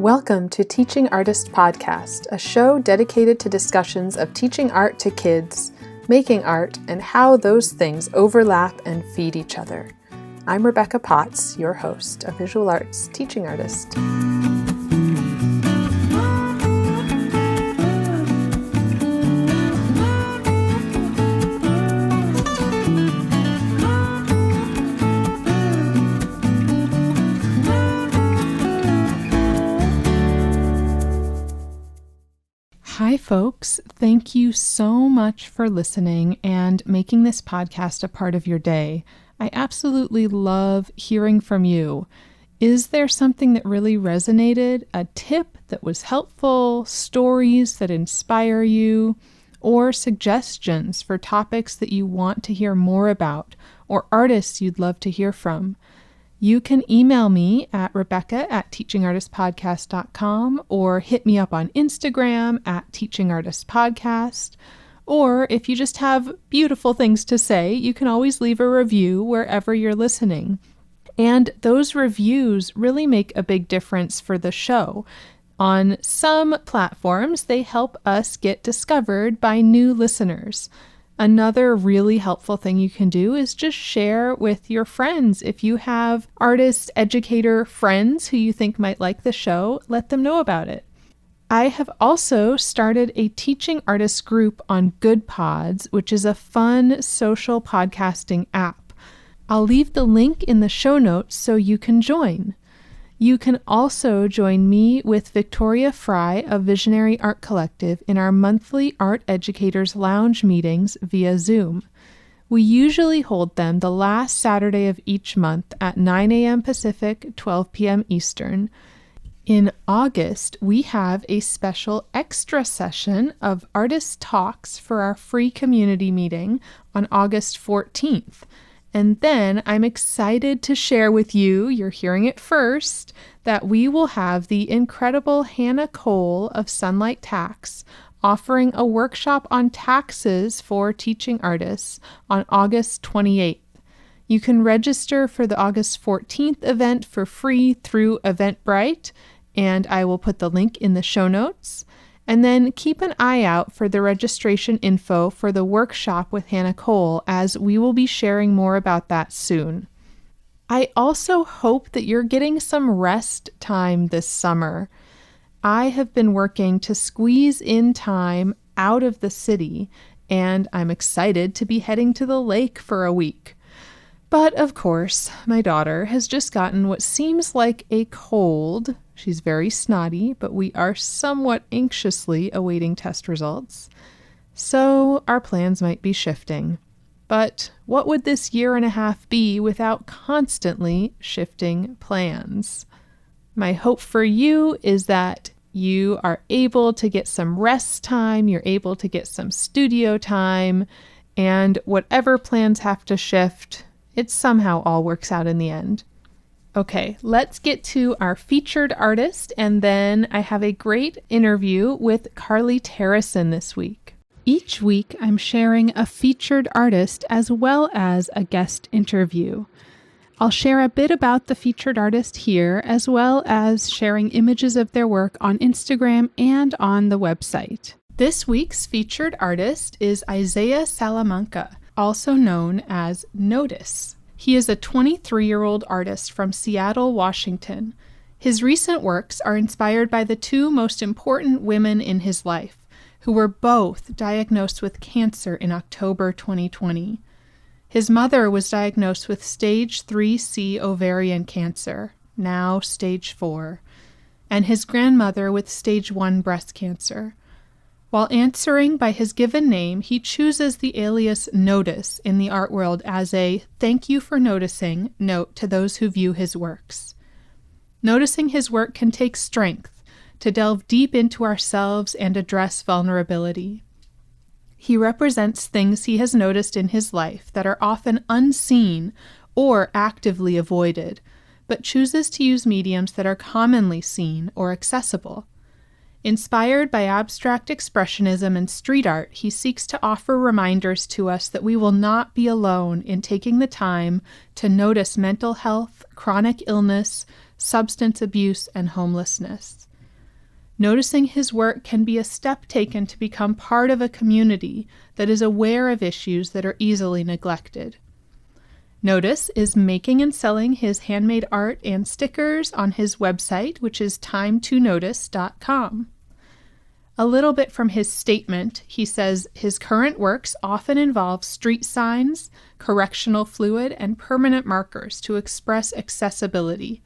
Welcome to Teaching Artist Podcast, a show dedicated to discussions of teaching art to kids, making art, and how those things overlap and feed each other. I'm Rebecca Potts, your host, a visual arts teaching artist. Hi folks, thank you so much for listening and making this podcast a part of your day. I absolutely love hearing from you. Is there something that really resonated, a tip that was helpful, stories that inspire you, or suggestions for topics that you want to hear more about, or artists you'd love to hear from? You can email me at rebecca@teachingartistpodcast.com or hit me up on Instagram at teachingartistpodcast. Or if you just have beautiful things to say, you can always leave a review wherever you're listening. And those reviews really make a big difference for the show. On some platforms, they help us get discovered by new listeners. Another really helpful thing you can do is just share with your friends. If you have artist, educator friends who you think might like the show, let them know about it. I have also started a teaching artist group on Good Pods, which is a fun social podcasting app. I'll leave the link in the show notes so you can join. You can also join me with Victoria Fry of Visionary Art Collective in our monthly Art Educators Lounge meetings via Zoom. We usually hold them the last Saturday of each month at 9 a.m. Pacific, 12 p.m. Eastern. In August, we have a special extra session of artist talks for our free community meeting on August 14th. And then I'm excited to share with you, you're hearing it first, that we will have the incredible Hannah Cole of Sunlight Tax offering a workshop on taxes for teaching artists on August 28th. You can register for the August 14th event for free through Eventbrite, and I will put the link in the show notes. And then keep an eye out for the registration info for the workshop with Hannah Cole, as we will be sharing more about that soon. I also hope that you're getting some rest time this summer. I have been working to squeeze in time out of the city, and I'm excited to be heading to the lake for a week. But of course, my daughter has just gotten what seems like a cold. She's very snotty, but we are somewhat anxiously awaiting test results. So our plans might be shifting. But what would this year and a half be without constantly shifting plans? My hope for you is that you are able to get some rest time, you're able to get some studio time, and whatever plans have to shift, it somehow all works out in the end. Okay, let's get to our featured artist, and then I have a great interview with Carlys Terreson this week. Each week, I'm sharing a featured artist as well as a guest interview. I'll share a bit about the featured artist here, as well as sharing images of their work on Instagram and on the website. This week's featured artist is Isaiah Salamanca, also known as Notice. He is a 23-year-old artist from Seattle, Washington. His recent works are inspired by the two most important women in his life, who were both diagnosed with cancer in October 2020. His mother was diagnosed with stage 3C ovarian cancer, now stage 4, and his grandmother with stage 1 breast cancer. While answering by his given name, he chooses the alias Notice in the art world as a "thank you for noticing" note to those who view his works. Noticing his work can take strength to delve deep into ourselves and address vulnerability. He represents things he has noticed in his life that are often unseen or actively avoided, but chooses to use mediums that are commonly seen or accessible. Inspired by abstract expressionism and street art, he seeks to offer reminders to us that we will not be alone in taking the time to notice mental health, chronic illness, substance abuse, and homelessness. Noticing his work can be a step taken to become part of a community that is aware of issues that are easily neglected. Notice is making and selling his handmade art and stickers on his website, which is timetonotice.com. A little bit from his statement, he says his current works often involve street signs, correctional fluid, and permanent markers to express accessibility.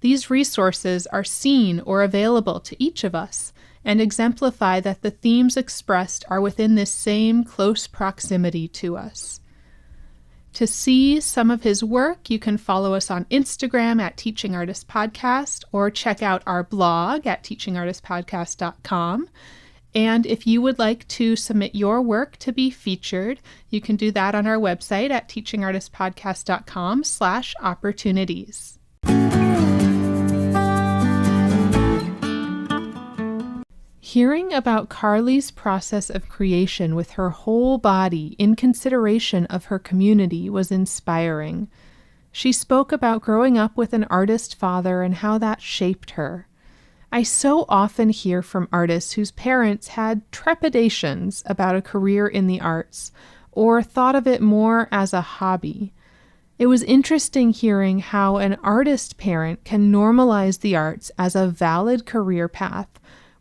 These resources are seen or available to each of us and exemplify that the themes expressed are within this same close proximity to us. To see some of his work, you can follow us on Instagram at Teaching Artist Podcast or check out our blog at teachingartistpodcast.com. And if you would like to submit your work to be featured, you can do that on our website at teachingartistpodcast.com/opportunities. Hearing about Carlys' process of creation with her whole body in consideration of her community was inspiring. She spoke about growing up with an artist father and how that shaped her. I so often hear from artists whose parents had trepidations about a career in the arts or thought of it more as a hobby. It was interesting hearing how an artist parent can normalize the arts as a valid career path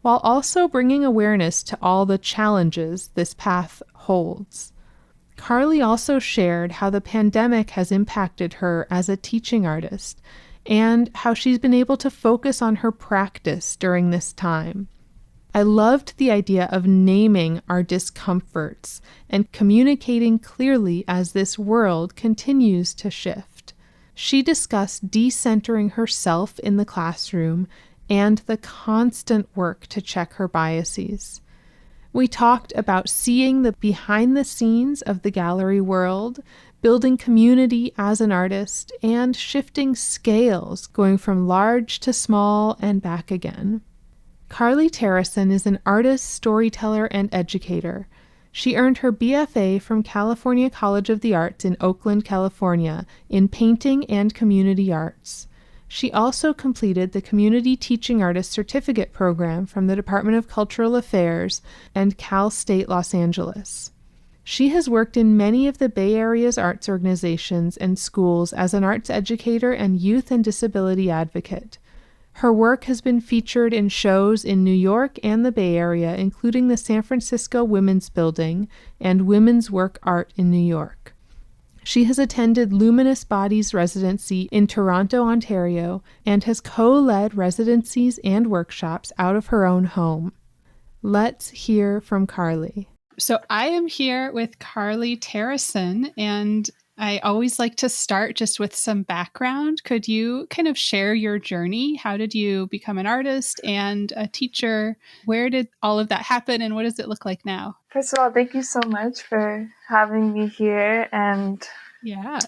while also bringing awareness to all the challenges this path holds. Carly also shared how the pandemic has impacted her as a teaching artist and how she's been able to focus on her practice during this time. I loved the idea of naming our discomforts and communicating clearly as this world continues to shift. She discussed decentering herself in the classroom and the constant work to check her biases. We talked about seeing the behind the scenes of the gallery world, building community as an artist, and shifting scales, going from large to small and back again. Carly Terreson is an artist, storyteller, and educator. She earned her BFA from California College of the Arts in Oakland, California, in painting and community arts. She also completed the Community Teaching Artist Certificate program from the Department of Cultural Affairs and CalState Los Angeles. She has worked in many of the Bay Area's arts organizations and schools as an arts educator and youth and disability advocate. Her work has been featured in shows in New York and the Bay Area, including the San Francisco Women's Building and WomensWork.Art in New York. She has attended Luminous Bodies residency in Toronto, Ontario, and has co-led residencies and workshops out of her own home. Let's hear from Carly. So I am here with Carly Terreson, and I always like to start just with some background. Could you kind of share your journey? How did you become an artist and a teacher? Where did all of that happen, and what does it look like now? First of all, thank you so much for having me here, and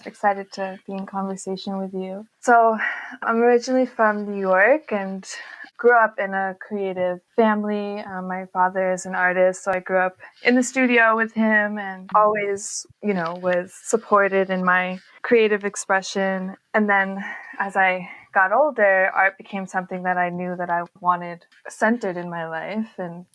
excited to be in conversation with you. So I'm originally from New York and grew up in a creative family. My father is an artist, so I grew up in the studio with him and always, was supported in my creative expression. And then as I got older, art became something that I knew that I wanted centered in my life. And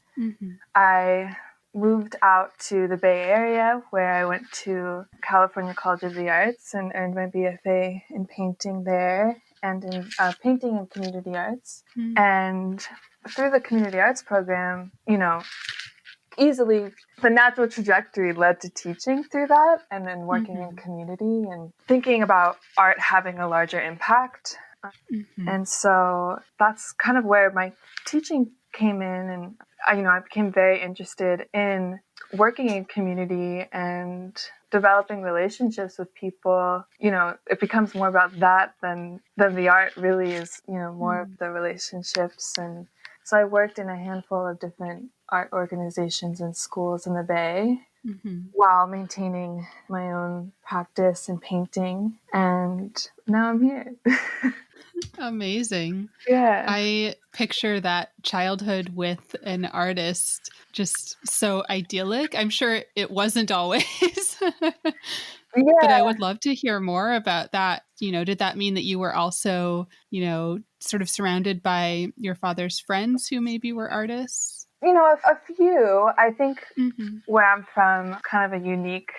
I moved out to the Bay Area, where I went to California College of the Arts and earned my BFA in painting there and in painting and community arts. And through the community arts program, easily the natural trajectory led to teaching through that, and then working in community and thinking about art having a larger impact. And so that's kind of where my teaching came in, and I became very interested in working in community and developing relationships with people. It becomes more about that than the art really is, more of the relationships. And so I worked in a handful of different art organizations and schools in the Bay while maintaining my own practice in painting. And now I'm here. Amazing. Yeah. I picture that childhood with an artist just so idyllic. I'm sure it wasn't always. But I would love to hear more about that. Did that mean that you were also, sort of surrounded by your father's friends who maybe were artists? A few. I think where I'm from, kind of a unique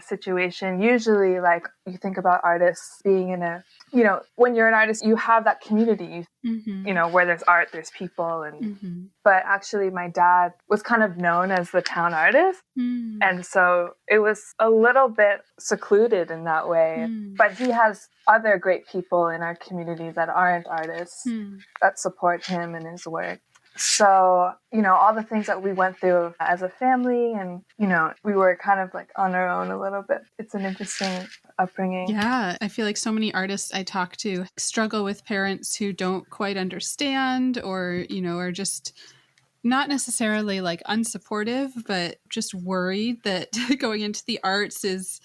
situation. Usually, like, you think about artists being in a, when you're an artist, you have that community, where there's art, there's people. But actually, my dad was kind of known as the town artist. And so it was a little bit secluded in that way. But he has other great people in our community that aren't artists that support him and his work. So, all the things that we went through as a family and, we were kind of like on our own a little bit. It's an interesting upbringing. Yeah. I feel like so many artists I talk to struggle with parents who don't quite understand or, are just not necessarily like unsupportive, but just worried that going into the arts is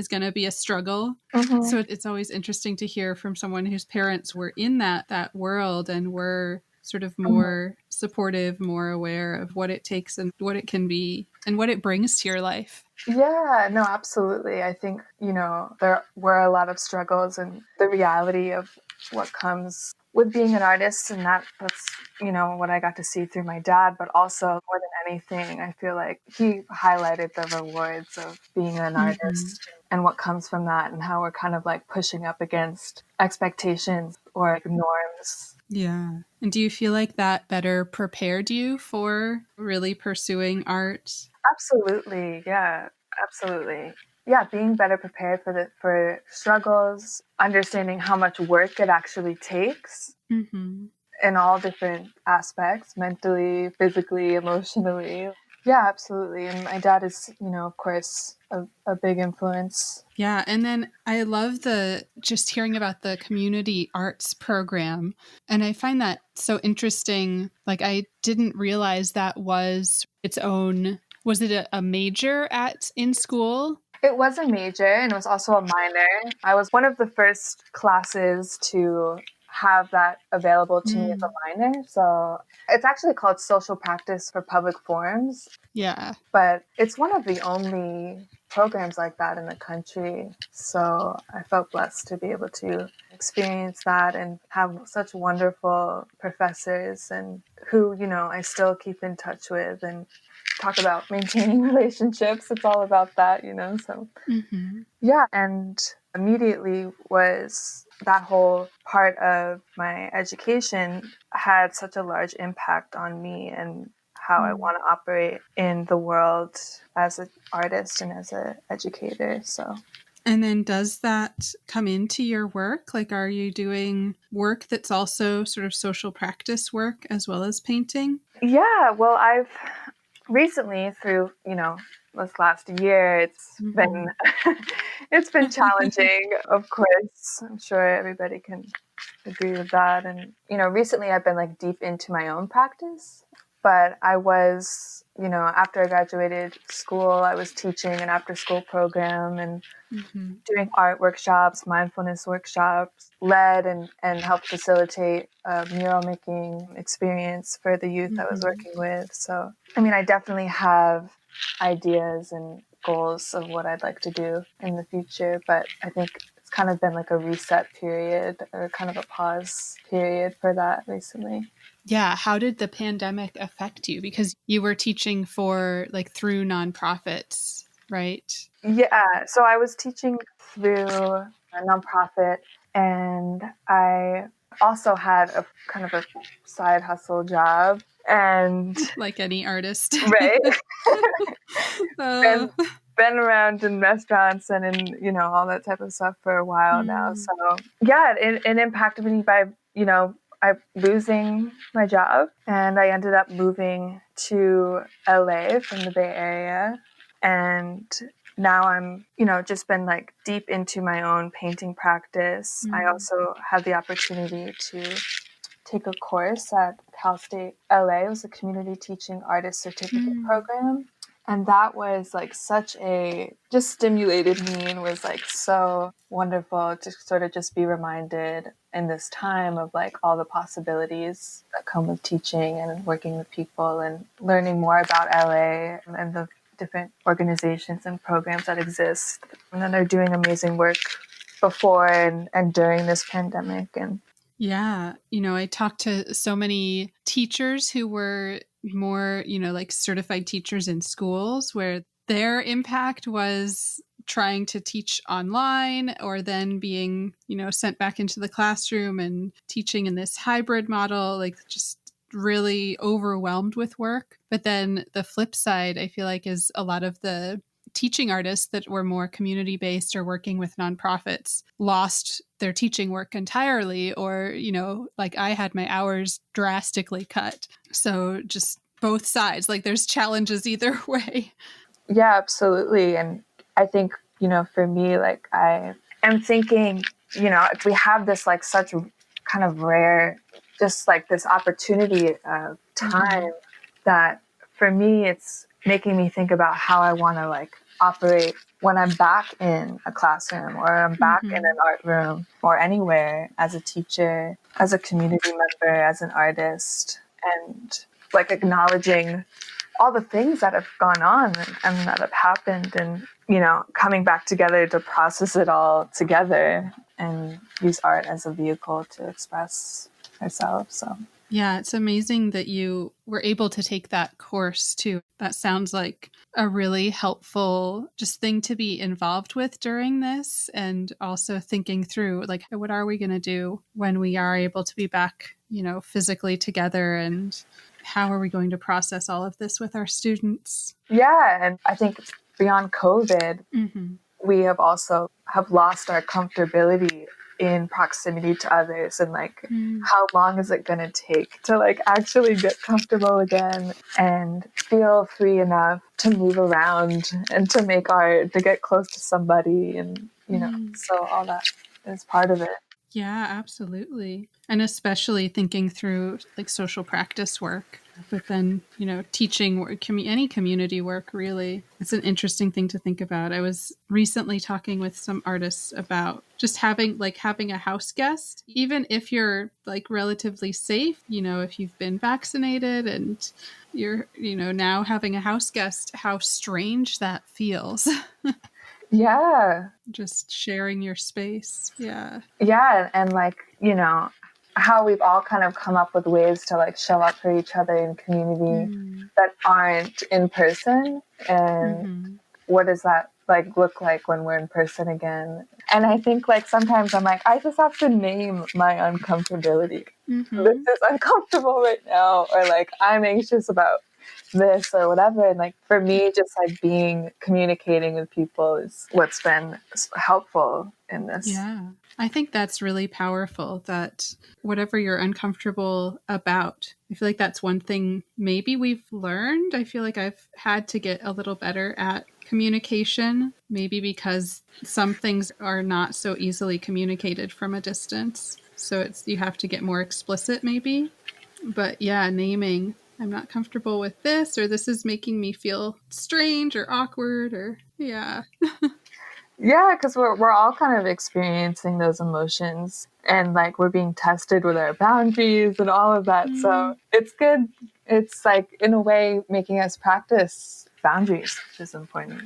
going to be a struggle. So it's always interesting to hear from someone whose parents were in that world and were sort of more supportive, more aware of what it takes and what it can be and what it brings to your life. Yeah, no, absolutely. I think, there were a lot of struggles and the reality of what comes with being an artist. And that's, what I got to see through my dad. But also, more than anything, I feel like he highlighted the rewards of being an artist and what comes from that and how we're kind of like pushing up against expectations or norms. Yeah. And do you feel like that better prepared you for really pursuing art? Absolutely. Yeah, absolutely. Yeah, being better prepared for struggles, understanding how much work it actually takes in all different aspects, mentally, physically, emotionally. Yeah, absolutely. And my dad is, of course, a big influence. Yeah. And then I love just hearing about the community arts program. And I find that so interesting. Like, I didn't realize that was its own. Was it a major in school? It was a major and it was also a minor. I was one of the first classes to have that available to me as a minor. So it's actually called Social Practice for Public Forums. Yeah. But it's one of the only programs like that in the country. So I felt blessed to be able to experience that and have such wonderful professors and who, I still keep in touch with and talk about maintaining relationships. It's all about that, so yeah. And immediately was that whole part of my education had such a large impact on me and how I want to operate in the world as an artist and as an educator. So. And then does that come into your work? Like, are you doing work that's also sort of social practice work as well as painting? Yeah, well, I've recently through, this last year, it's been challenging, of course. I'm sure everybody can agree with that. And, recently I've been like deep into my own practice, but I was, after I graduated school, I was teaching an after school program and doing art workshops, mindfulness workshops, led and helped facilitate a mural making experience for the youth I was working with. So, I definitely have ideas and goals of what I'd like to do in the future, but I think it's kind of been like a reset period or kind of a pause period for that recently. Yeah. How did the pandemic affect you? Because you were teaching through nonprofits, right? Yeah. So I was teaching through a nonprofit and I also had a kind of a side hustle job. And like any artist, right? Been around in restaurants and in all that type of stuff for a while now. So yeah, it impacted me by I losing my job, and I ended up moving to LA from the Bay Area, and now I'm just been like deep into my own painting practice. I also had the opportunity to take a course at CalState LA. It was a community teaching artist certificate program. And that was like just stimulated me and was like so wonderful to sort of just be reminded in this time of like all the possibilities that come with teaching and working with people and learning more about LA and the different organizations and programs that exist. And then they're doing amazing work before and during this pandemic. And Yeah. I talked to so many teachers who were more, like certified teachers in schools where their impact was trying to teach online or then being, sent back into the classroom and teaching in this hybrid model, like just really overwhelmed with work. But then the flip side, I feel like, is a lot of the teaching artists that were more community based or working with nonprofits lost their teaching work entirely, or, like I had my hours drastically cut. So just both sides, like there's challenges either way. Yeah, absolutely. And I think, for me, like I am thinking, if we have this like such kind of rare, just like this opportunity of time that for me, it's making me think about how I want to like operate when I'm back in a classroom or I'm back in an art room or anywhere as a teacher, as a community member, as an artist, and like acknowledging all the things that have gone on and that have happened and, coming back together to process it all together and use art as a vehicle to express ourselves. So. Yeah, it's amazing that you were able to take that course too. That sounds like a really helpful just thing to be involved with during this, and also thinking through like, what are we going to do when we are able to be back, physically together, and how are we going to process all of this with our students? Yeah, and I think beyond COVID, we have also lost our comfortability in proximity to others, and like how long is it going to take to like actually get comfortable again and feel free enough to move around and to make art, to get close to somebody, and so all that is part of it. Yeah, absolutely. And especially thinking through like social practice work, but then, teaching work, any community work, really. It's an interesting thing to think about. I was recently talking with some artists about just having a house guest, even if you're like relatively safe, if you've been vaccinated and you're, now having a house guest, how strange that feels. Yeah. Just sharing your space. Yeah. Yeah. And like, how we've all kind of come up with ways to like show up for each other in community that aren't in person. And what does that like look like when we're in person again? And I think like sometimes I'm like, I just have to name my uncomfortability. This is uncomfortable right now. Or like, I'm anxious about this or whatever. And like for me, just like communicating with people is what's been helpful in this. Yeah. I think that's really powerful, that whatever you're uncomfortable about, I feel like that's one thing maybe we've learned. I feel like I've had to get a little better at communication, maybe because some things are not so easily communicated from a distance. So you have to get more explicit maybe. But yeah, naming, I'm not comfortable with this, or this is making me feel strange or awkward, or yeah. Yeah, because we're all kind of experiencing those emotions, and like we're being tested with our boundaries and all of that. So it's good. It's like in a way making us practice boundaries, which is important.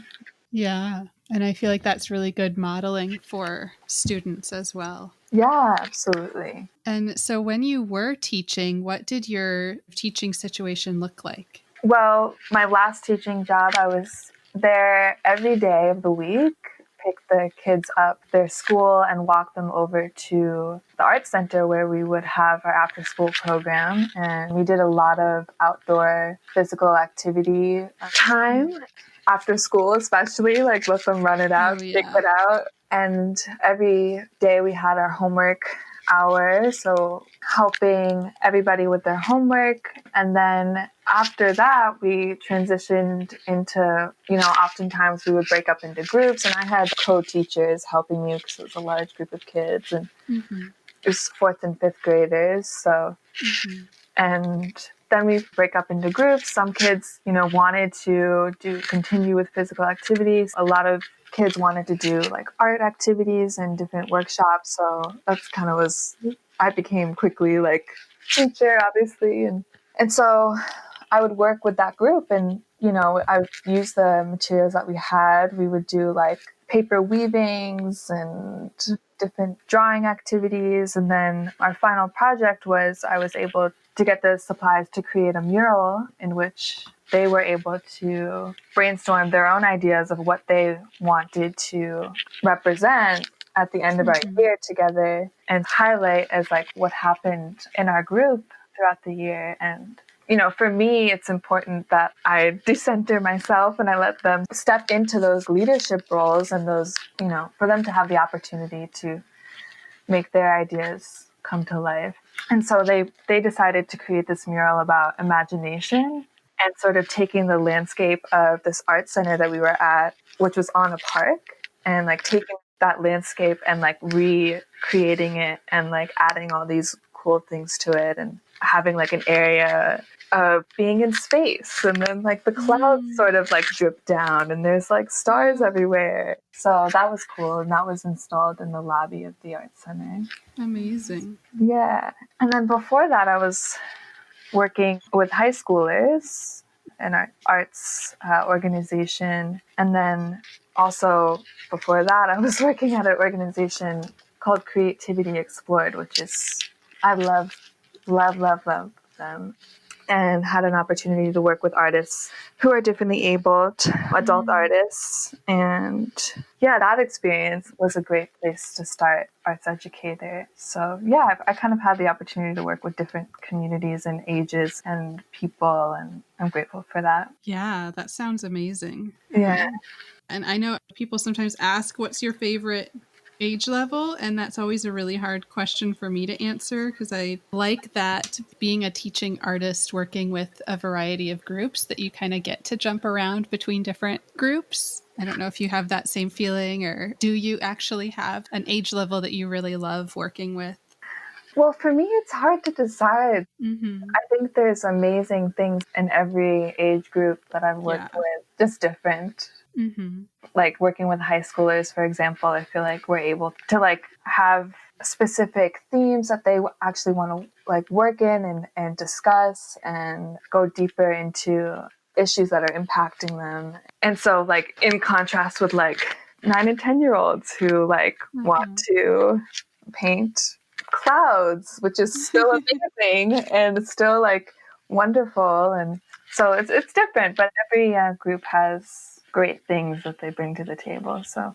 Yeah. And I feel like that's really good modeling for students as well. Yeah, absolutely. And so when you were teaching, what did your teaching situation look like? Well, my last teaching job, I was there every day of the week, pick the kids up their school and walk them over to the art center where we would have our after school program. And we did a lot of outdoor physical activity time after school, especially like let them run it out, kick it out. And every day we had our homework hour, so helping everybody with their homework. And then after that, we transitioned into, oftentimes we would break up into groups, and I had co-teachers helping me because it was a large group of kids, and it was 4th and 5th graders. So, and then we break up into groups. Some kids, wanted to continue with physical activities. A lot of kids wanted to do like art activities and different workshops. So that's kind of I became quickly like teacher, obviously. And so I would work with that group, and, I would use the materials that we had. We would do like paper weavings and different drawing activities. And then our final project was I was able to get the supplies to create a mural in which they were able to brainstorm their own ideas of what they wanted to represent at the end of our year together and highlight as like what happened in our group throughout the year. And for me, it's important that I decenter myself and I let them step into those leadership roles and those, for them to have the opportunity to make their ideas come to life. And so they decided to create this mural about imagination and sort of taking the landscape of this art center that we were at, which was on a park, and like taking that landscape and like recreating it and like adding all these cool things to it and having like an area of being in space, and then like the clouds sort of like drip down and there's like stars everywhere. So that was cool, and that was installed in the lobby of the art center. Amazing. Yeah. And then before that, I was working with high schoolers in our arts organization. And then also before that, I was working at an organization called Creativity Explored, which is, I love them, and had an opportunity to work with artists who are differently abled, adult artists. And yeah, that experience was a great place to start Arts Educator. So yeah, I kind of had the opportunity to work with different communities and ages and people, and I'm grateful for that. Yeah, that sounds amazing. Yeah. And I know people sometimes ask, what's your favorite age level? And that's always a really hard question for me to answer, because I like that being a teaching artist working with a variety of groups, that you kind of get to jump around between different groups. I don't know if you have that same feeling, or do you actually have an age level that you really love working with? Well, for me, it's hard to decide. I think there's amazing things in every age group that I've worked with, just different. Like working with high schoolers, for example, I feel like we're able to like have specific themes that they actually want to like work in and discuss and go deeper into issues that are impacting them. And so like in contrast with like 9 and 10-year-olds who like want to paint clouds, which is still amazing and it's still like wonderful. And so it's different, but every group has great things that they bring to the table. So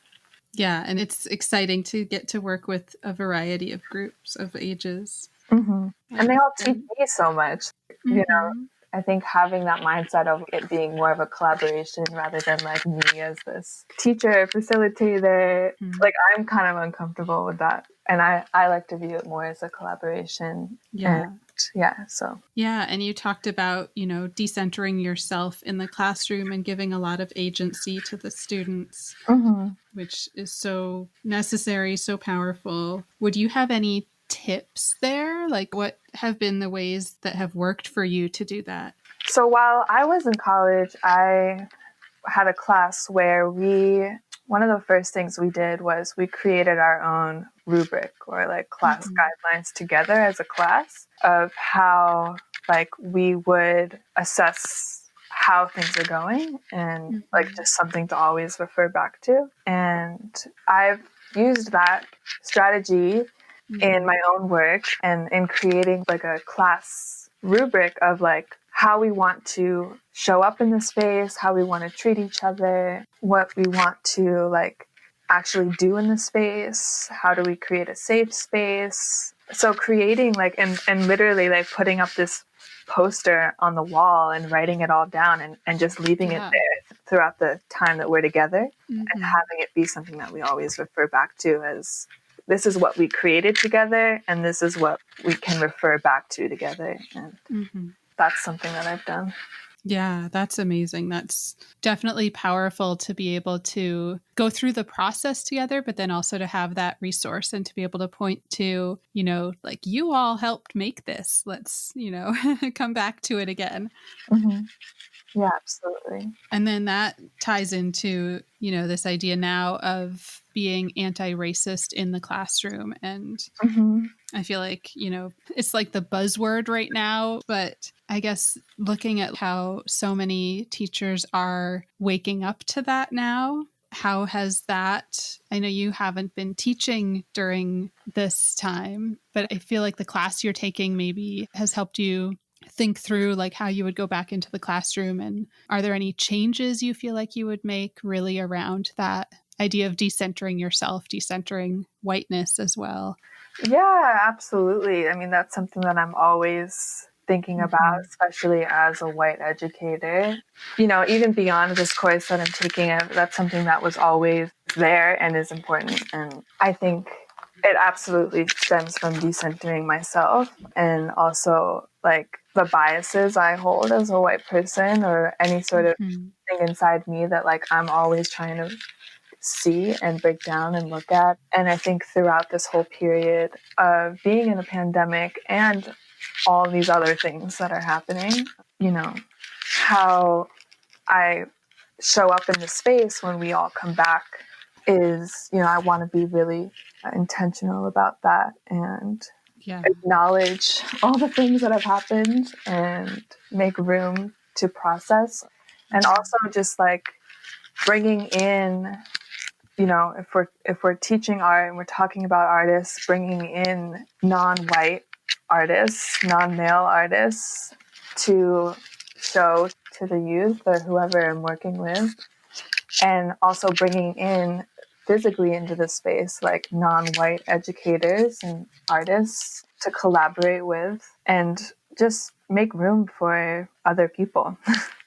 yeah, and it's exciting to get to work with a variety of groups of ages. And they all teach me so much. You know, I think having that mindset of it being more of a collaboration rather than like me as this teacher, facilitator, like I'm kind of uncomfortable with that. And I like to view it more as a collaboration. Yeah. And you talked about, decentering yourself in the classroom and giving a lot of agency to the students, which is so necessary, so powerful. Would you have any tips there? Like, what have been the ways that have worked for you to do that? So while I was in college, I had a class where one of the first things we did was we created our own rubric or like class guidelines together as a class of how like we would assess how things are going and like just something to always refer back to. And I've used that strategy in my own work and in creating like a class rubric of like how we want to show up in the space, how we want to treat each other, what we want to like actually do in the space, how do we create a safe space. So creating like and literally like putting up this poster on the wall and writing it all down and just leaving it there throughout the time that we're together and having it be something that we always refer back to as this is what we created together and this is what we can refer back to together. And that's something that I've done. Yeah, that's amazing. That's definitely powerful to be able to go through the process together, but then also to have that resource and to be able to point to, like you all helped make this. Let's, come back to it again. Yeah, absolutely. And then that ties into, this idea now of being anti-racist in the classroom. And I feel like, it's like the buzzword right now, but I guess looking at how so many teachers are waking up to that now how has that, I know you haven't been teaching during this time, but I feel like the class you're taking maybe has helped you think through like how you would go back into the classroom. And are there any changes you feel like you would make really around that idea of decentering yourself, decentering whiteness as well? Yeah, absolutely. I mean, that's something that I'm always thinking about, especially as a white educator. You know, even beyond this course that I'm taking, that's something that was always there and is important. And I think it absolutely stems from decentering myself, and also like the biases I hold as a white person, or any sort of thing inside me that like I'm always trying to see and break down and look at. And I think throughout this whole period of being in a pandemic and all these other things that are happening, you know, how I show up in the space when we all come back is, you know, I want to be really intentional about that and acknowledge all the things that have happened and make room to process. And also just like bringing in, you know, if we're teaching art and we're talking about artists, bringing in non-white artists, non-male artists to show to the youth or whoever I'm working with, and also bringing in physically into the space like non-white educators and artists to collaborate with and just make room for other people.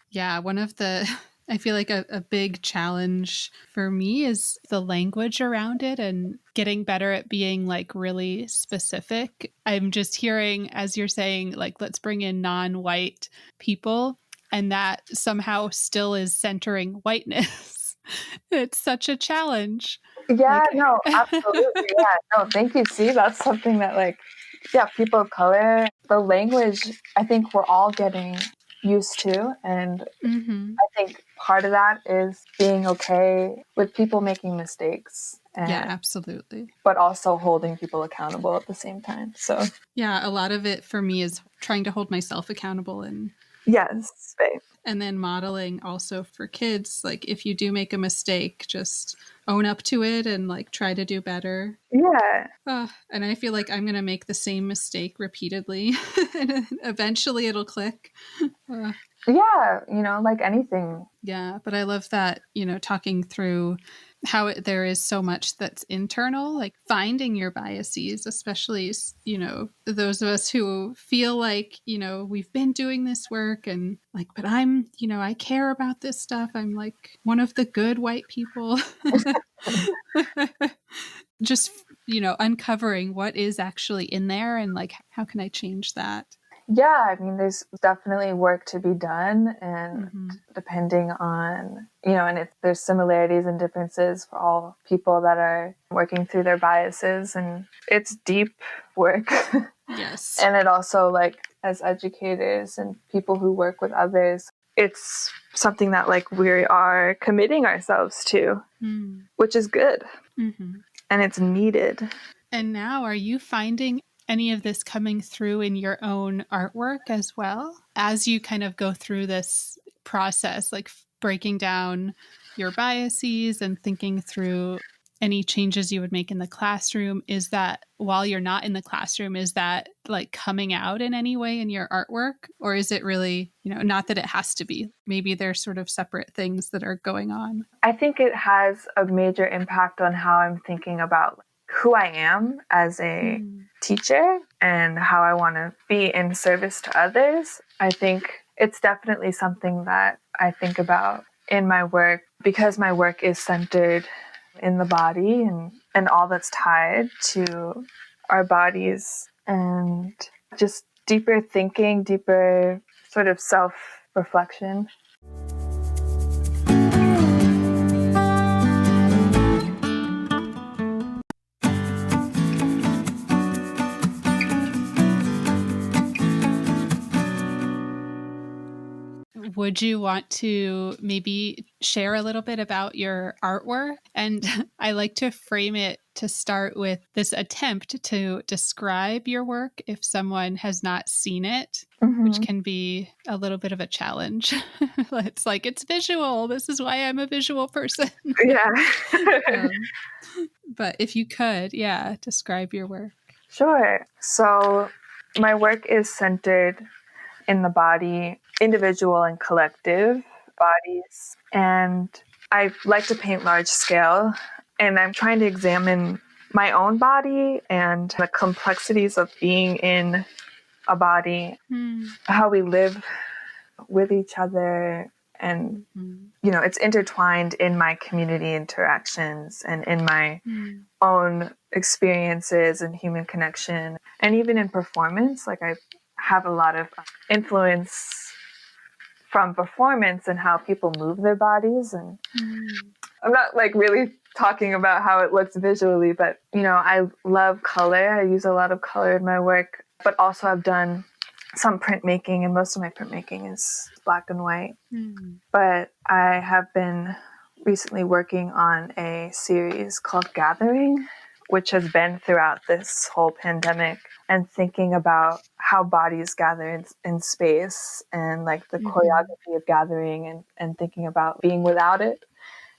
Yeah, one of the, I feel like a big challenge for me is the language around it and getting better at being like really specific. I'm just hearing, as you're saying, like, let's bring in non-white people, and that somehow still is centering whiteness. It's such a challenge. Yeah, like, no, absolutely. Yeah, no, thank you. See, that's something that like, yeah, people of color, the language, I think we're all getting used to. And I think part of that is being okay with people making mistakes. And, yeah, absolutely. But also holding people accountable at the same time. So yeah, a lot of it for me is trying to hold myself accountable, and yes, babe. And then modeling also for kids, like if you do make a mistake, just own up to it and like try to do better. Yeah. And I feel like I'm going to make the same mistake repeatedly and eventually it'll click. Yeah, you know, like anything. Yeah, but I love that, you know, talking through how there is so much that's internal, like finding your biases, especially, you know, those of us who feel like, you know, we've been doing this work and like, but I'm, you know, I care about this stuff. I'm like one of the good white people. Just, you know, uncovering what is actually in there and like, how can I change that? Yeah, I mean, there's definitely work to be done, and depending on, you know, and there's similarities and differences for all people that are working through their biases, and it's deep work. Yes. And it also, like, as educators and people who work with others, it's something that, like, we are committing ourselves to, which is good. And it's needed. And now, are you finding any of this coming through in your own artwork as well, as you kind of go through this process, like breaking down your biases and thinking through any changes you would make in the classroom? Is that while you're not in the classroom, is that like coming out in any way in your artwork? Or is it really, you know, not that it has to be, maybe they're sort of separate things that are going on? I think it has a major impact on how I'm thinking about who I am as a teacher and how I want to be in service to others. I think it's definitely something that I think about in my work, because my work is centered in the body and all that's tied to our bodies, and just deeper thinking, deeper sort of self-reflection. would you want to maybe share a little bit about your artwork? And I like to frame it to start with this attempt to describe your work if someone has not seen it, which can be a little bit of a challenge. It's like, it's visual. This is why I'm a visual person. Yeah. But if you could, describe your work. Sure. So my work is centered in the body, individual and collective bodies. And I like to paint large scale. And I'm trying to examine my own body and the complexities of being in a body, how we live with each other. And, it's intertwined in my community interactions and in my own experiences and human connection. And even in performance, like I have a lot of influence from performance and how people move their bodies. And I'm not like really talking about how it looks visually, but, I love color. I use a lot of color in my work, but also I've done some printmaking, and most of my printmaking is black and white. But I have been recently working on a series called Gathering, which has been throughout this whole pandemic, and thinking about how bodies gather in space and like the choreography of gathering and thinking about being without it.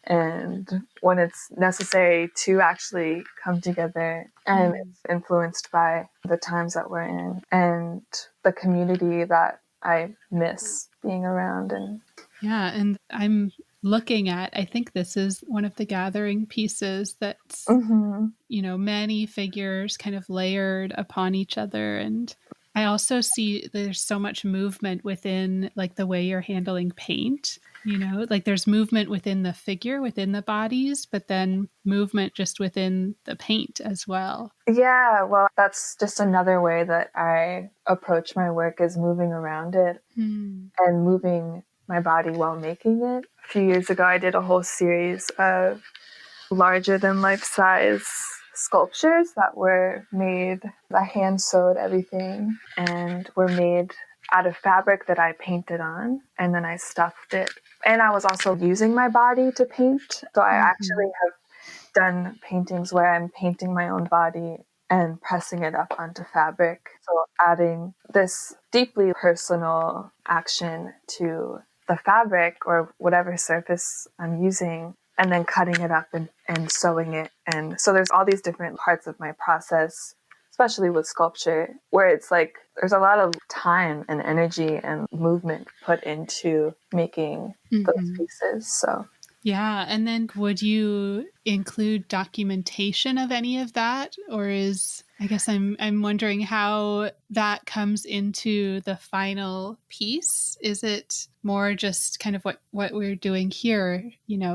And when it's necessary to actually come together, and it's influenced by the times that we're in and the community that I miss being around. And I'm looking at, I think this is one of the gathering pieces that's, many figures kind of layered upon each other. And I also see there's so much movement within like the way you're handling paint. Like there's movement within the figure, within the bodies, but then movement just within the paint as well. Yeah, well, that's just another way that I approach my work, is moving around it and moving my body while making it. A few years ago, I did a whole series of larger than life-size sculptures that were made, I hand sewed everything, and were made out of fabric that I painted on, and then I stuffed it. And I was also using my body to paint. So I actually have done paintings where I'm painting my own body and pressing it up onto fabric. So adding this deeply personal action to the fabric or whatever surface I'm using, and then cutting it up and sewing it. And so there's all these different parts of my process, especially with sculpture, where it's like there's a lot of time and energy and movement put into making those pieces. So yeah. And then would you include documentation of any of that? Or I guess I'm wondering how that comes into the final piece. Is it more just kind of what we're doing here,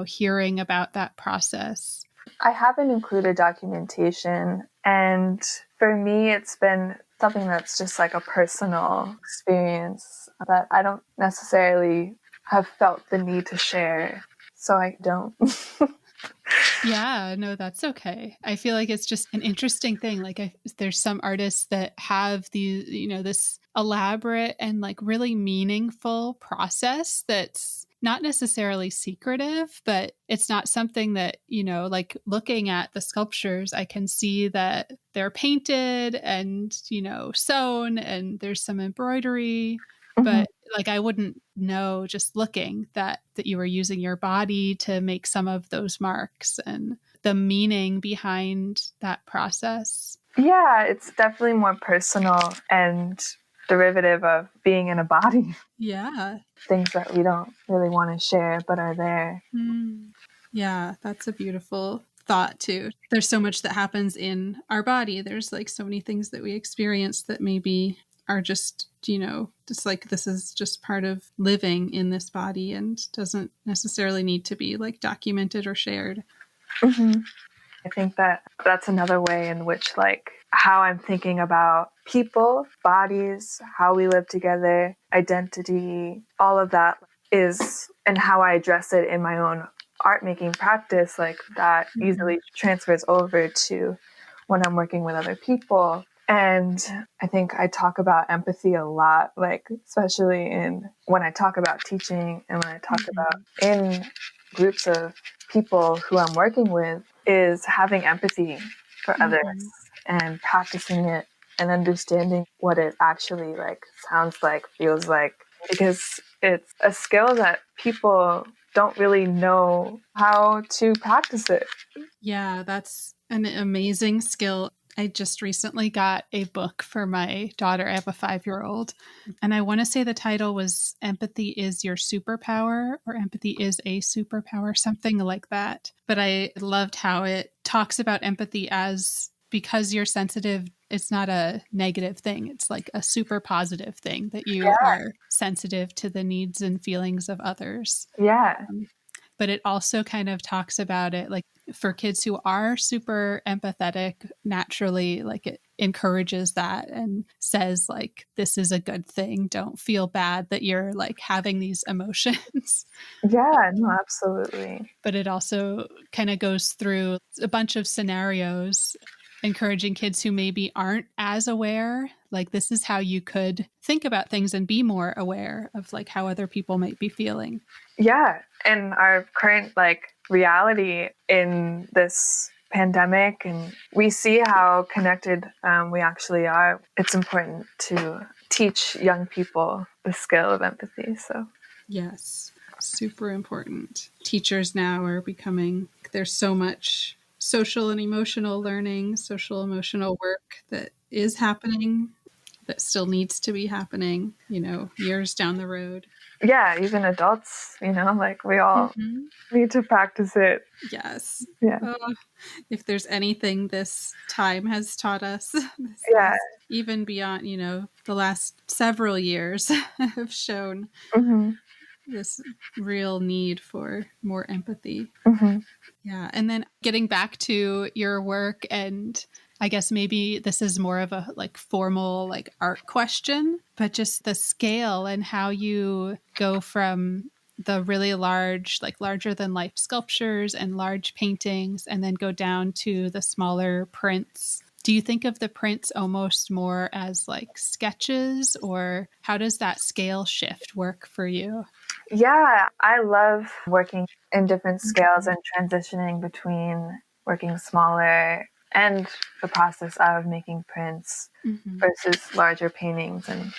hearing about that process? I haven't included documentation. And for me, it's been something that's just like a personal experience that I don't necessarily have felt the need to share. So I don't. Yeah, no, that's okay. I feel like it's just an interesting thing. Like there's some artists that have these, this elaborate and like really meaningful process that's not necessarily secretive, but it's not something that, like looking at the sculptures, I can see that they're painted and, sewn, and there's some embroidery, but like I wouldn't know just looking that you were using your body to make some of those marks and the meaning behind that process. Yeah, it's definitely more personal and derivative of being in a body. Yeah. Things that we don't really want to share but are there. Yeah, that's a beautiful thought too. There's so much that happens in our body. There's like so many things that we experience that maybe are just, just like this is just part of living in this body and doesn't necessarily need to be like documented or shared. I think that that's another way in which like how I'm thinking about people, bodies, how we live together, identity, all of that is, and how I address it in my own art making practice, like that easily transfers over to when I'm working with other people. And I think I talk about empathy a lot, like especially when I talk about teaching and when I talk about in groups of people who I'm working with, is having empathy for others and practicing it and understanding what it actually like sounds like, feels like, because it's a skill that people don't really know how to practice it. Yeah, that's an amazing skill. I just recently got a book for my daughter. I have a 5-year-old, and I want to say the title was Empathy is Your Superpower, or Empathy is a Superpower, something like that. But I loved how it talks about empathy as, because you're sensitive, it's not a negative thing. It's like a super positive thing that you are sensitive to the needs and feelings of others. Yeah. But it also kind of talks about it like for kids who are super empathetic naturally, like it encourages that and says like, this is a good thing. Don't feel bad that you're like having these emotions. Yeah, no, absolutely. But it also kind of goes through a bunch of scenarios encouraging kids who maybe aren't as aware, like this is how you could think about things and be more aware of like how other people might be feeling. Yeah. And our current like reality in this pandemic, and we see how connected we actually are. It's important to teach young people the skill of empathy. So yes, super important. Teachers now are becoming, there's so much social and emotional learning, social emotional work that is happening that still needs to be happening, years down the road. Yeah, even adults, like we all need to practice it. Yes. Yeah. If there's anything this time has taught us, even beyond, the last several years have shown this real need for more empathy. Yeah. And then getting back to your work, and I guess maybe this is more of a like formal like art question, but just the scale and how you go from the really large, like larger than life sculptures and large paintings, and then go down to the smaller prints. Do you think of the prints almost more as like sketches, or how does that scale shift work for you? Yeah, I love working in different scales and transitioning between working smaller and the process of making prints versus larger paintings. And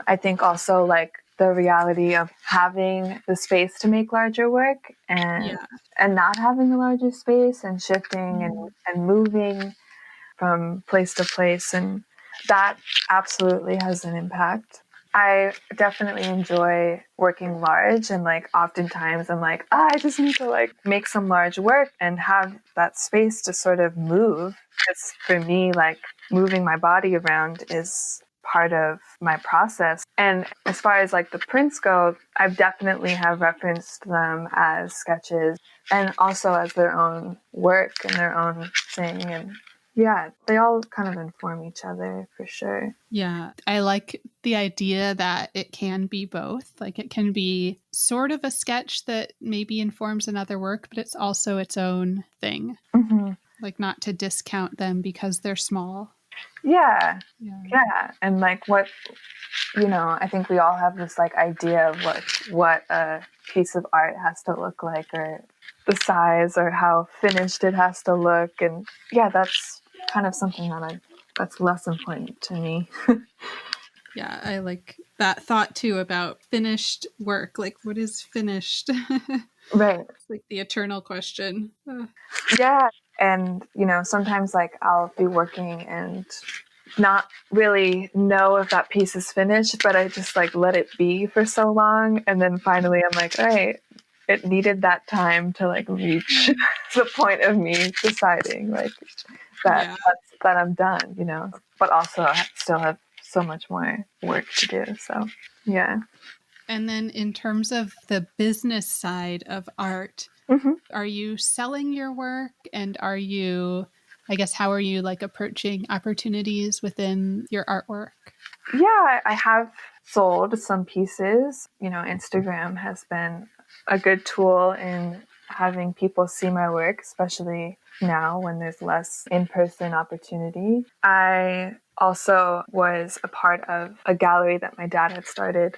I think also like the reality of having the space to make larger work and not having a larger space and shifting and moving from place to place. And that absolutely has an impact. I definitely enjoy working large, and like oftentimes I'm like, I just need to like make some large work and have that space to sort of move. Because for me, like moving my body around is part of my process. And as far as like the prints go, I definitely have referenced them as sketches and also as their own work and their own thing. And yeah, they all kind of inform each other for sure. Yeah, I like the idea that it can be both. Like it can be sort of a sketch that maybe informs another work, but it's also its own thing. Like not to discount them because they're small. Yeah. And like what, I think we all have this like idea of what a piece of art has to look like, or the size, or how finished it has to look. And yeah, that's kind of something that's less important to me. Yeah, I like that thought too about finished work. Like, what is finished? Right. It's like the eternal question. Yeah. And, sometimes like I'll be working and not really know if that piece is finished, but I just like let it be for so long. And then finally I'm like, all right, it needed that time to like reach the point of me deciding like that I'm done, but also I still have so much more work to do. So, yeah. And then in terms of the business side of art, are you selling your work, and how are you like approaching opportunities within your artwork? Yeah, I have sold some pieces. Instagram has been a good tool in having people see my work, especially now when there's less in-person opportunity. I also was a part of a gallery that my dad had started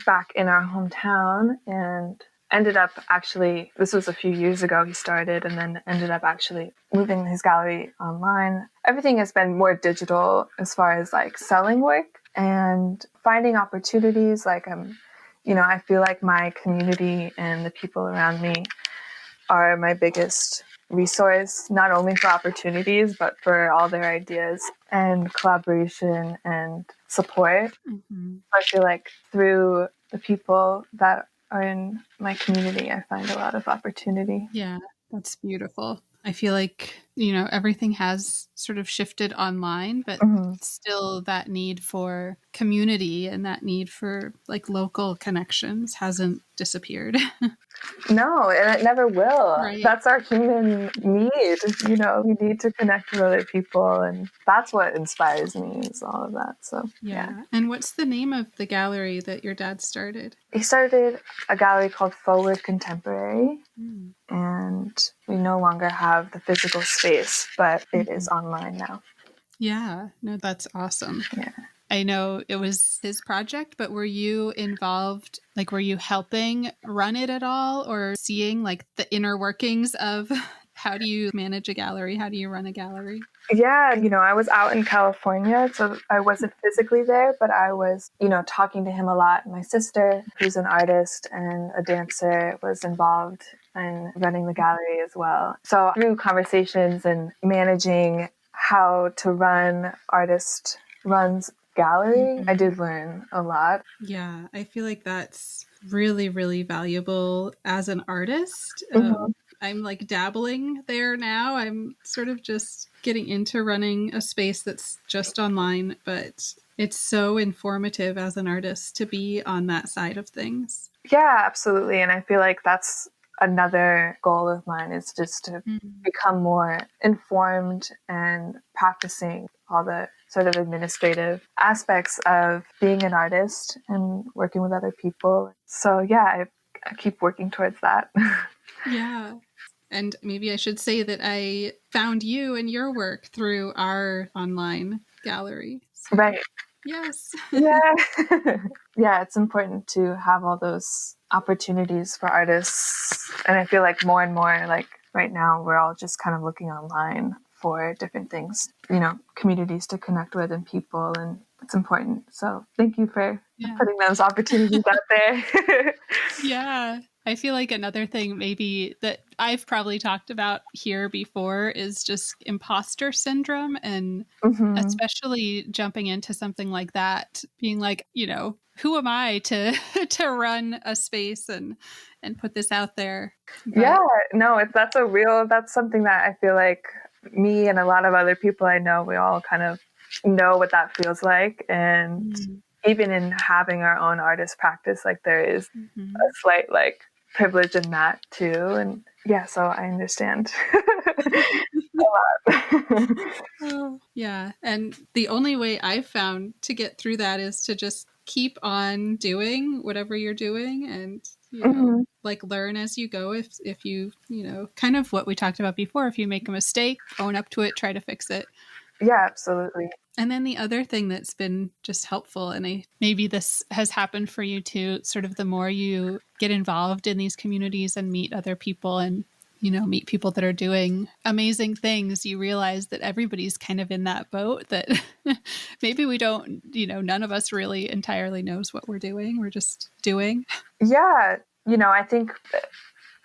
back in our hometown, and ended up actually, this was a few years ago he started, and then ended up actually moving his gallery online. Everything has been more digital as far as like selling work and finding opportunities. Like I feel like my community and the people around me are my biggest resource, not only for opportunities, but for all their ideas and collaboration and support. I feel like through the people that are in my community, I find a lot of opportunity. Yeah, that's beautiful. I feel like, everything has sort of shifted online, but still that need for community and that need for like local connections hasn't disappeared. No, and it never will. Right. That's our human need. We need to connect with other people, and that's what inspires me, is all of that. So yeah. And what's the name of the gallery that your dad started? He started a gallery called Forward Contemporary, and we no longer have the physical space, but it is online now. Yeah, no, that's awesome. Yeah. I know it was his project, but were you involved? Like, were you helping run it at all, or seeing like the inner workings of how do you manage a gallery? How do you run a gallery? Yeah, I was out in California, so I wasn't physically there, but I was, talking to him a lot. My sister, who's an artist and a dancer, was involved in running the gallery as well. So through conversations and managing how to run artist runs gallery, I did learn a lot. Yeah, I feel like that's really, really valuable as an artist. I'm like dabbling there now. I'm sort of just getting into running a space that's just online, but it's so informative as an artist to be on that side of things. Yeah, absolutely. And I feel like that's another goal of mine, is just to become more informed and practicing all the sort of administrative aspects of being an artist and working with other people. So yeah, I keep working towards that. Yeah. And maybe I should say that I found you and your work through our online gallery. So, right. Yes. Yeah. Yeah, it's important to have all those opportunities for artists. And I feel like more and more, like right now, we're all just kind of looking online for different things, communities to connect with and people, and it's important. So thank you for putting those opportunities out there. Yeah. I feel like another thing maybe that I've probably talked about here before is just imposter syndrome, and especially jumping into something like that, being like, who am I to run a space and put this out there? But, yeah, no, that's something that I feel like me and a lot of other people I know, we all kind of know what that feels like. And even in having our own artist practice, like there is a slight like privilege in that too. And yeah, so I understand a lot. Yeah. And the only way I've found to get through that is to just keep on doing whatever you're doing, and like learn as you go. If you kind of what we talked about before, if you make a mistake, own up to it, try to fix it. Yeah, absolutely. And then the other thing that's been just helpful, and maybe this has happened for you too, sort of the more you get involved in these communities and meet other people and, meet people that are doing amazing things, you realize that everybody's kind of in that boat, that maybe we don't, none of us really entirely knows what we're doing. We're just doing. Yeah. I think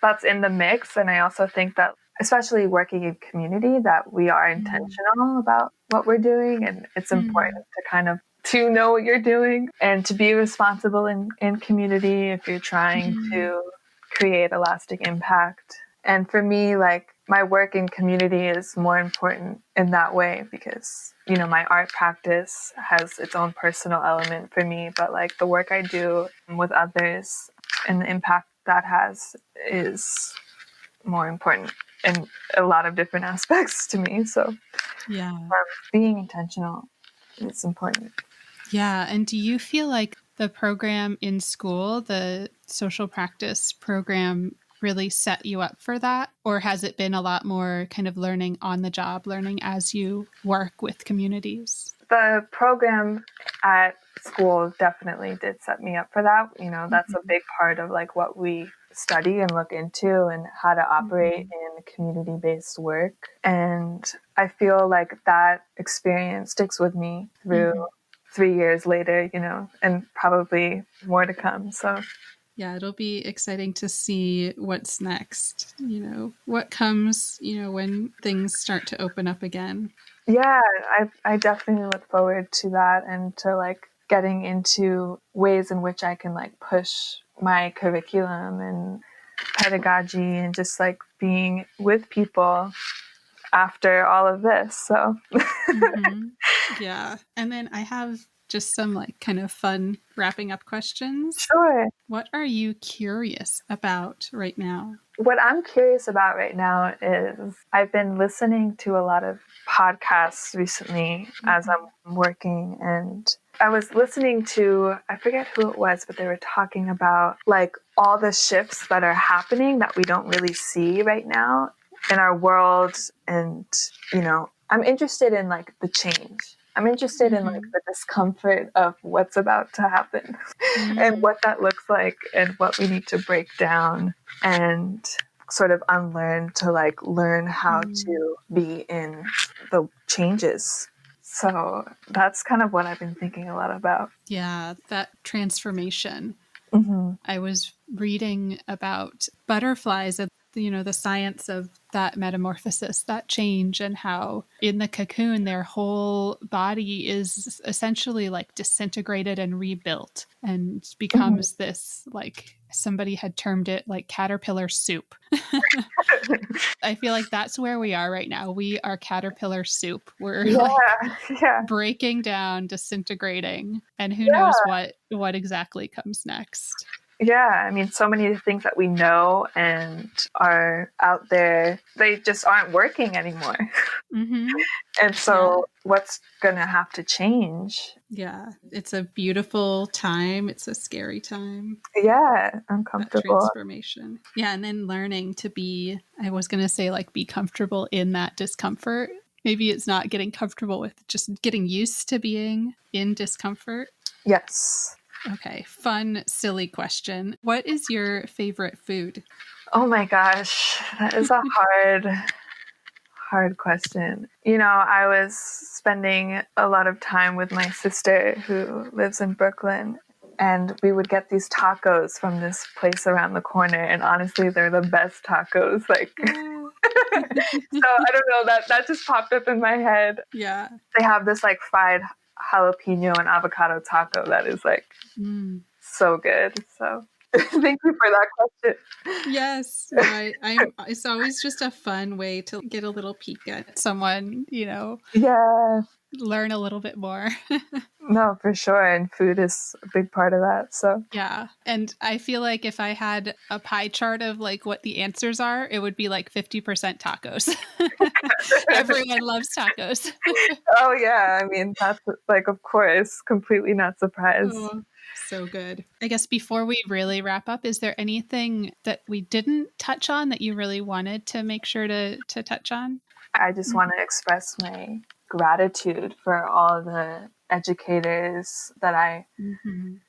that's in the mix. And I also think that, especially working in community, that we are intentional about what we're doing. And it's important to kind of to know what you're doing and to be responsible in community if you're trying to create a lasting impact. And for me, like my work in community is more important in that way because, my art practice has its own personal element for me, but like the work I do with others and the impact that has is more important in a lot of different aspects to me. So being intentional is important. Yeah. And do you feel like the program in school, the social practice program, really set you up for that? Or has it been a lot more kind of learning on the job, learning as you work with communities? The program at school definitely did set me up for that. You know, that's a big part of like what we study and look into and how to operate in community-based work. And I feel like that experience sticks with me through 3 years later, you know, and probably more to come. So yeah, it'll be exciting to see what's next, you know, what comes, you know, when things start to open up again. Yeah, I definitely look forward to that and to like getting into ways in which I can like push my curriculum and pedagogy and just like being with people after all of this. So yeah. And then I have just some like kind of fun wrapping up questions. Sure. What are you curious about right now? What I'm curious about right now is I've been listening to a lot of podcasts recently as I'm working, and I was listening to, I forget who it was, but they were talking about like all the shifts that are happening that we don't really see right now in our world. And, you know, I'm interested in like the change. I'm interested in like the discomfort of what's about to happen and what that looks like and what we need to break down and sort of unlearn to like learn how to be in the changes. So that's kind of what I've been thinking a lot about. Yeah, that transformation. I was reading about butterflies, you know, the science of that metamorphosis, that change, and how in the cocoon their whole body is essentially like disintegrated and rebuilt and becomes this, like somebody had termed it like caterpillar soup. I feel like that's where we are right now. We are caterpillar soup. We're breaking down, disintegrating, and who knows what exactly comes next. Yeah, I mean, so many of the things that we know and are out there, they just aren't working anymore. And so what's going to have to change? Yeah, it's a beautiful time. It's a scary time. Yeah, uncomfortable. That transformation. Yeah, and then learning to be, I was going to say like be comfortable in that discomfort. Maybe it's not getting comfortable with, just getting used to being in discomfort. Yes. Okay, fun, silly question. What is your favorite food? Oh my gosh, that is a hard question. You know, I was spending a lot of time with my sister who lives in Brooklyn, and we would get these tacos from this place around the corner, and honestly, they're the best tacos. Like, so I don't know, that just popped up in my head. Yeah. They have this like fried jalapeno and avocado taco that is like so good. So thank you for that question. Yes, it's always just a fun way to get a little peek at someone, you know. Yeah. Learn a little bit more. No, for sure. And food is a big part of that. So yeah. And I feel like if I had a pie chart of like what the answers are, it would be like 50% tacos. Everyone loves tacos. Oh yeah. I mean, that's like, of course, completely not surprised. Oh, so good. I guess before we really wrap up, is there anything that we didn't touch on that you really wanted to make sure to touch on? I just want to express my gratitude for all the educators that I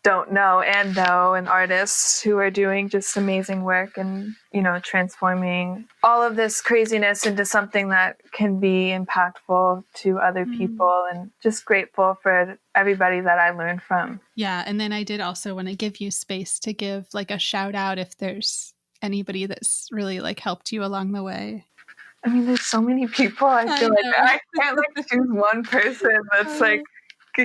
don't know and know, and artists who are doing just amazing work and, you know, transforming all of this craziness into something that can be impactful to other people, and just grateful for everybody that I learned from. Yeah. And then I did also want to give you space to give like a shout out if there's anybody that's really like helped you along the way. I mean, there's so many people. I feel like I can't like choose one person that's like,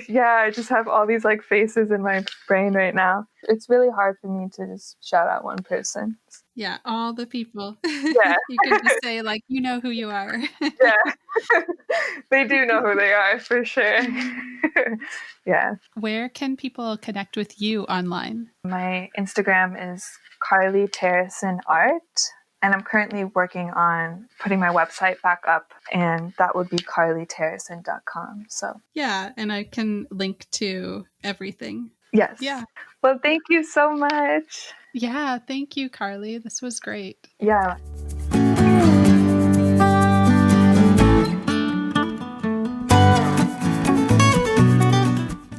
yeah, I just have all these like faces in my brain right now. It's really hard for me to just shout out one person. Yeah, all the people. Yeah. You can just say like, you know who you are. Yeah. They do know who they are for sure. Yeah. Where can people connect with you online? My Instagram is Terreson Art. And I'm currently working on putting my website back up, and that would be carlyterreson.com. So yeah, and I can link to everything. Yes. Yeah. Well, thank you so much. Yeah, thank you, Carly. This was great. Yeah.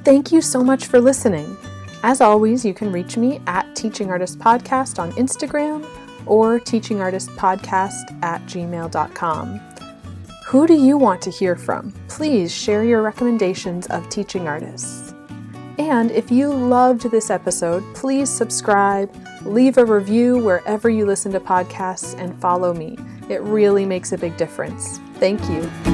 Thank you so much for listening. As always, you can reach me at Teaching Artist Podcast on Instagram or teachingartistpodcast@gmail.com. Who do you want to hear from? Please share your recommendations of teaching artists. And if you loved this episode, please subscribe, leave a review wherever you listen to podcasts, and follow me. It really makes a big difference. Thank you.